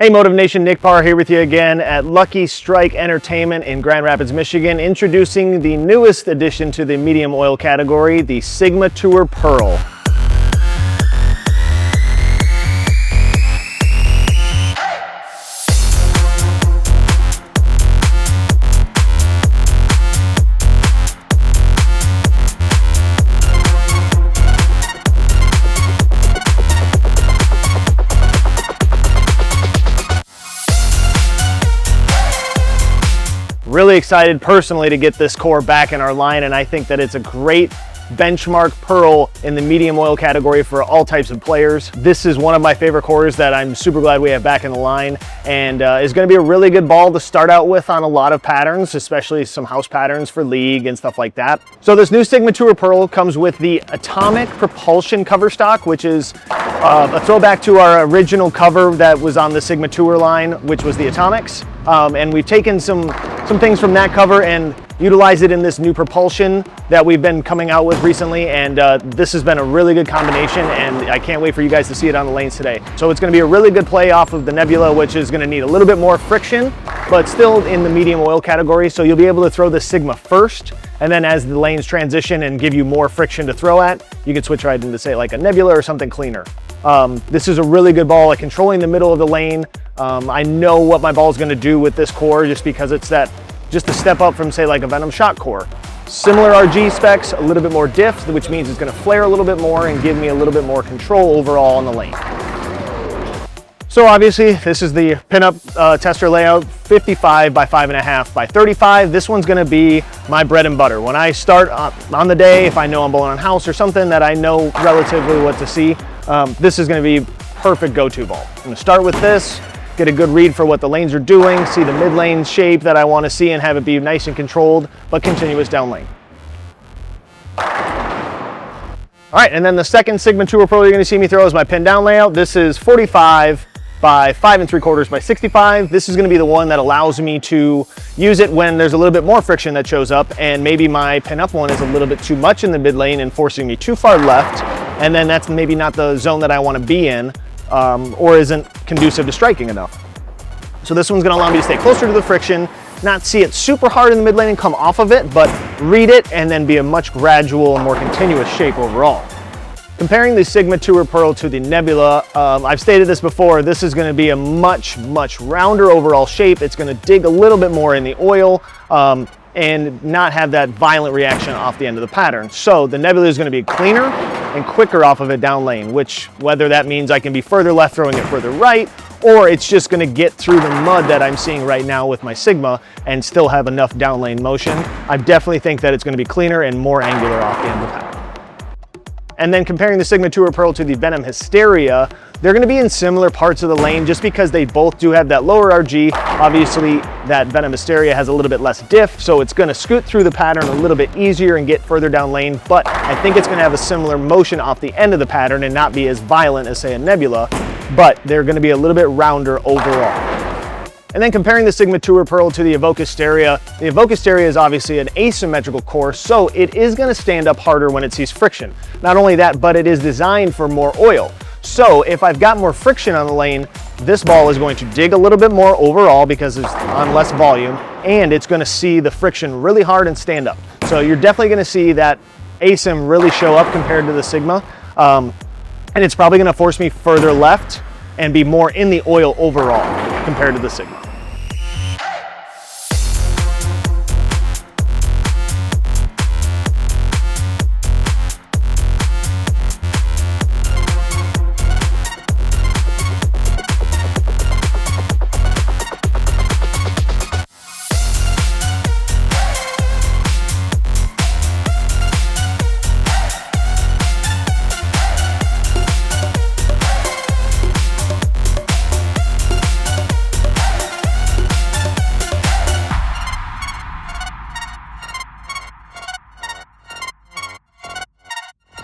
Hey Motive Nation, Nick Pahr here with you again at Lucky Strike Entertainment in Grand Rapids, Michigan, introducing the newest addition to the medium oil category, the Sigma Tour Pearl. Really excited personally to get this core back in our line, and I think that it's a great benchmark pearl in the medium oil category for all types of players. This is one of my favorite cores that I'm super glad we have back in the line, and is going to be a really good ball to start out with on a lot of patterns, especially some house patterns for league and stuff like that. So this new Sigma Tour Pearl comes with the Atomic Propulsion cover stock, which is a throwback to our original cover that was on the Sigma Tour line, which was the Atomics. And we've taken some things from that cover and utilize it in this new propulsion that we've been coming out with recently, and this has been a really good combination, and I can't wait for you guys to see it on the lanes today. So it's going to be a really good play off of the Nebula, which is going to need a little bit more friction, but still in the medium oil category. So you'll be able to throw the Sigma first, and then as the lanes transition and give you more friction to throw at, you can switch right into, say, like a Nebula or something cleaner. This is a really good ball at controlling the middle of the lane. I know what my ball is going to do with this core just because it's just a step up from, say, like a Venom shot core. Similar RG specs, a little bit more diff, which means it's going to flare a little bit more and give me a little bit more control overall on the lane. So obviously this is the pinup tester layout, 55 by 5.5 by 35. This one's going to be my bread and butter. When I start on the day, if I know I'm bowling on house or something that I know relatively what to see, this is going to be perfect go-to ball. I'm going to start with this, get a good read for what the lanes are doing, see the mid lane shape that I want to see and have it be nice and controlled, but continuous down lane. All right, and then the second Sigma Tour Pearl you're going to see me throw is my pin down layout. This is 45 by 5 3/4 by 65. This is going to be the one that allows me to use it when there's a little bit more friction that shows up, and maybe my pin up one is a little bit too much in the mid lane and forcing me too far left, and then that's maybe not the zone that I want to be in, or isn't conducive to striking enough. So this one's going to allow me to stay closer to the friction, not see it super hard in the mid lane and come off of it, but read it and then be a much gradual and more continuous shape overall. Comparing the Sigma Tour Pearl to the Nebula, I've stated this before, this is going to be a much rounder overall shape. It's going to dig a little bit more in the oil and not have that violent reaction off the end of the pattern. So the Nebula is going to be cleaner and quicker off of it down lane, which whether that means I can be further left throwing it further right, or it's just going to get through the mud that I'm seeing right now with my Sigma and still have enough down lane motion. I definitely think that it's going to be cleaner and more angular off the end of the pattern. And then comparing the Sigma Tour Pearl to the Venom Hysteria, they're going to be in similar parts of the lane just because they both do have that lower RG. Obviously, that Venom Hysteria has a little bit less diff, so it's going to scoot through the pattern a little bit easier and get further down lane, but I think it's going to have a similar motion off the end of the pattern and not be as violent as, say, a Nebula, but they're going to be a little bit rounder overall. And then comparing the Sigma Tour Pearl to the Evoke Hysteria, the Evoke Hysteria is obviously an asymmetrical core, so it is going to stand up harder when it sees friction. Not only that, but it is designed for more oil. So if I've got more friction on the lane, this ball is going to dig a little bit more overall because it's on less volume, and it's going to see the friction really hard and stand up. So you're definitely going to see that asym really show up compared to the Sigma, and it's probably going to force me further left and be more in the oil overall compared to the Sigma.